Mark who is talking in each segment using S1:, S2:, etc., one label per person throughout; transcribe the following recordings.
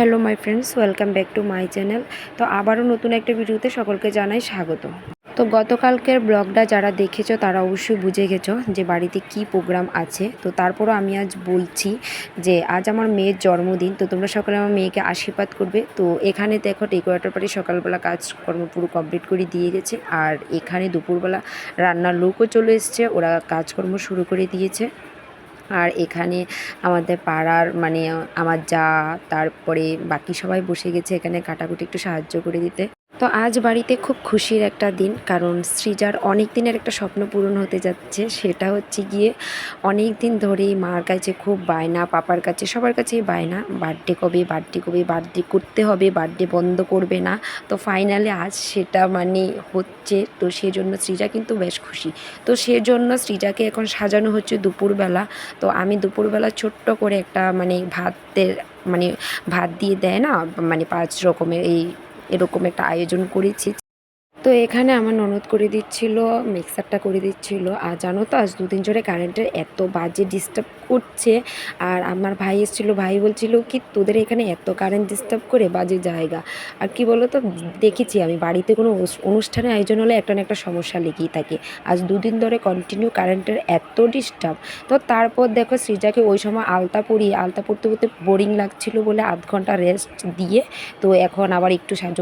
S1: Hello my friends, welcome back to my channel. তো আবারও নতুন একটা ভিডিওতে সকলকে জানাই স্বাগত। তো গতকালকের ব্লগটা যারা দেখেছো তারা অবশ্যই বুঝে গেছো যে বাড়িতে কি প্রোগ্রাম আছে। তো তারপরও আমি আজ বলছি যে আজ আমার মেয়ের জন্মদিন, তো তোমরা সকলে আমার মেয়েকে আশীর্বাদ করবে। তো এখানে দেখো ডেকোরেটর পার্টি সকালবেলা কাজকর্ম পুরো কমপ্লিট করে দিয়ে গেছে, আর এখানে দুপুরবেলা রান্নার লোকও চলে এসছে, ওরা কাজকর্ম শুরু করে দিয়েছে। আর এখানে আমাদের পাড়ার মানে আমার যা, তারপরে বাকি সবাই বসে গেছে এখানে কাটাকুটি একটু সাহায্য করে দিতে। তো আজ বাড়িতে খুব খুশির একটা দিন, কারণ সৃজার অনেক দিনের একটা স্বপ্ন পূরণ হতে যাচ্ছে। সেটা হচ্ছে গিয়ে অনেক দিন ধরেই মার কাছে খুব বায়না, পাপার কাছে, সবার কাছেই বায়না, বার্থডে কবে, বার্থডে কবে, বার্থডে করতে হবে, বার্থডে বন্ধ করবে না। তো ফাইনালি আজ সেটা মানে হচ্ছে। তো সেজন্য সৃজা কিন্তু বেশ খুশি। তো সেজন্য সৃজাকে এখন সাজানো হচ্ছে দুপুরবেলা। তো আমি দুপুরবেলা ছোট্ট করে একটা মানে ভাত দিয়ে দেয় না, মানে 5 রকমের এরকম একটা আয়োজন করেছি। তো এখানে আমার ননদ করে দিচ্ছিল, মিক্সারটা করে দিচ্ছিল। আর জানো তো আজ 2 দিন ধরে কারেন্টের এত বাজে ডিস্টার্ব করছে। আর আমার ভাই এসেছিলো, ভাই বলছিল কি তোদের এখানে এত কারেন্ট ডিস্টার্ব করে বাজে জায়গা। আর কি বলো তো, দেখেছি আমি বাড়িতে কোনো অনুষ্ঠানের আয়োজন হলে একটা না একটা সমস্যা লেগেই থাকে। আজ 2 দিন ধরে কন্টিনিউ কারেন্টের এত ডিস্টার্ব। তো তারপর দেখো সৃজাকে ওই সময় আলতা পড়তে পড়তে বোরিং লাগছিলো বলে আধ ঘন্টা রেস্ট দিয়ে তো এখন আবার একটু সাহায্য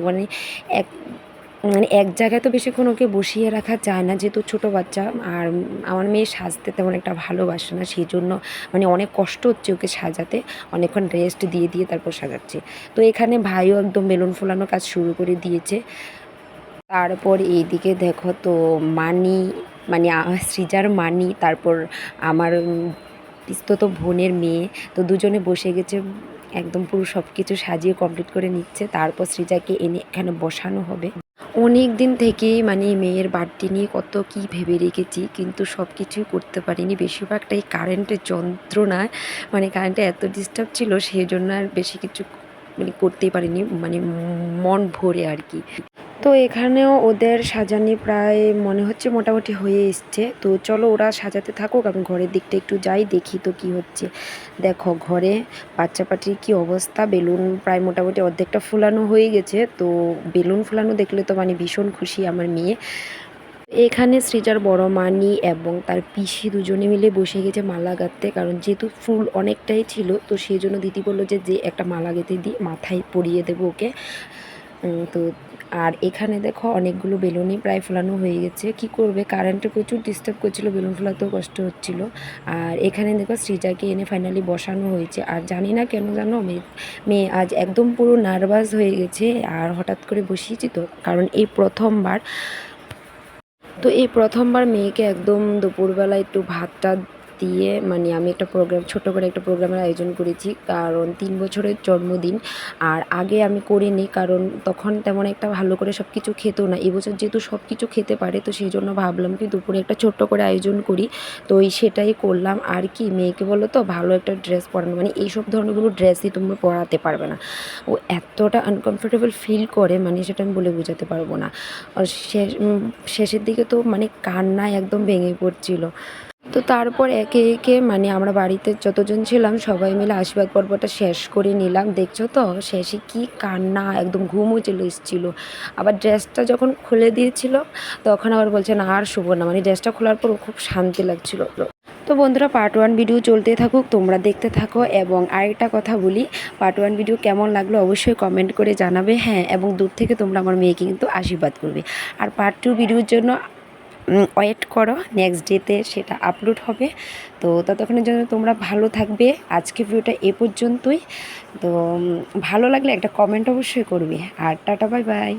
S1: এক জায়গায় তো বেশিক্ষণ ওকে বসিয়ে রাখা যায় না, যেহেতু ছোটো বাচ্চা। আর আমার মেয়ে সাজতে তেমন একটা ভালোবাসে না, সেই জন্য মানে অনেক কষ্ট হচ্ছে ওকে সাজাতে। অনেকক্ষণ রেস্ট দিয়ে তারপর সাজাচ্ছে। তো এখানে ভাইও একদম বেলুন ফোলানোর কাজ শুরু করে দিয়েছে। তারপর এইদিকে দেখো তো মানে সৃজার মানি, তারপর আমার পিস্তত বোনের মেয়ে, তো দুজনে বসে গেছে, একদম পুরো সব কিছু সাজিয়ে কমপ্লিট করে নিচ্ছে। তারপর সৃজাকে এনে এখানে বসানো হবে। অনেক দিন থেকেই মানে মেয়ের বার্থডে নিয়ে কত কি ভেবে রেখেছি, কিন্তু সব কিছুই করতে পারিনি। বেশিরভাগটাই কারেন্টের যন্ত্রণায়, মানে কারেন্টে এত ডিস্টার্ব ছিল, সেই জন্য আর বেশি কিছু মানে করতেই পারিনি, মানে মন ভরে আর কি। তো এখানেও ওদের সাজানি প্রায় মনে হচ্ছে মোটামুটি হয়ে এসছে। তো চলো ওরা সাজাতে থাকুক, আমি ঘরের দিকটা একটু যাই, দেখি তো কি হচ্ছে। দেখো ঘরে বাচ্চা পাটির কী অবস্থা, বেলুন প্রায় মোটামুটি অর্ধেকটা ফুলানো হয়ে গেছে। তো বেলুন ফুলানো দেখলে তো মানে ভীষণ খুশি আমার মেয়ে। এখানে সৃজার বড় মানি এবং তার পিসি দুজনে মিলে বসে গেছে মালা গাঁথতে, কারণ যেহেতু ফুল অনেকটাই ছিল, তো সেই জন্য দিদি বললো যে একটা মালা গেঁথে দিয়ে মাথায় পরিয়ে দেবো ওকে। তো আর এখানে দেখো অনেকগুলো বেলুনই প্রায় ফোলানো হয়ে গেছে। কি করবে, কারেন্টে প্রচুর ডিস্টার্ব করছিল, বেলুন ফোলাতেও কষ্ট হচ্ছিল। আর এখানে দেখো সৃজাকে এনে ফাইনালি বসানো হয়েছে। আর জানি না কেন জানো, মেয়ে আজ একদম পুরো নার্ভাস হয়ে গেছে। আর হঠাৎ করে বসিয়েছি তো, কারণ এই প্রথমবার মেয়েকে একদম দুপুরবেলা একটু ভাতটা দিয়ে মানে আমি একটা প্রোগ্রাম, ছোটো করে একটা প্রোগ্রামের আয়োজন করেছি, কারণ 3 বছরের জন্মদিন। আর আগে আমি করিনি, কারণ তখন তেমন একটা ভালো করে সব কিছু খেতো না। এবছর যেহেতু সব কিছু খেতে পারে, তো সেই জন্য ভাবলাম কি দুপুরে একটা ছোট্ট করে আয়োজন করি। তো সেটাই করলাম। আর কি মেয়েকে বলো তো ভালো একটা ড্রেস পরানো, মানে এইসব ধরনেরগুলো ড্রেসই তুমি পরাতে পারবে না। ও এতটা আনকমফোর্টেবল ফিল করে, মানে সেটা আমি বলে বোঝাতে পারবো না। আর শেষের দিকে তো মানে কান্নায় একদম ভেঙে পড়ছিল। তো তারপর একে একে মানে আমরা বাড়িতে যতজন ছিলাম সবাই মিলে আশীর্বাদ পর্বটা শেষ করে নিলাম। দেখছো তো শেষে কি কান্না, একদম ঘুমও চলে এসেছিলো। আবার ড্রেসটা যখন খুলে দিয়েছিল তখন আবার বলছে না আর শুবো না, মানে ড্রেসটা খোলার পর খুব শান্তি লাগছিল। তো বন্ধুরা, পার্ট 1 ভিডিও চলতে থাকুক, তোমরা দেখতে থাকো। এবং আরেকটা কথা বলি, পার্ট 1 ভিডিও কেমন লাগলো অবশ্যই কমেন্ট করে জানাবে। হ্যাঁ, এবং দূর থেকে তোমরা আমার মেয়েকে কিন্তু আশীর্বাদ করবে। আর পার্ট 2 ভিডিওর জন্য ওয়েট করো, নেক্সট ডেতে সেটা আপলোড হবে। তো ততক্ষণের জন্য তোমরা ভালো থাকবে। আজকে ভিডিওটা এ পর্যন্তই। তো ভালো লাগলে একটা কমেন্ট অবশ্যই করবে। আর টাটা, বাই বাই।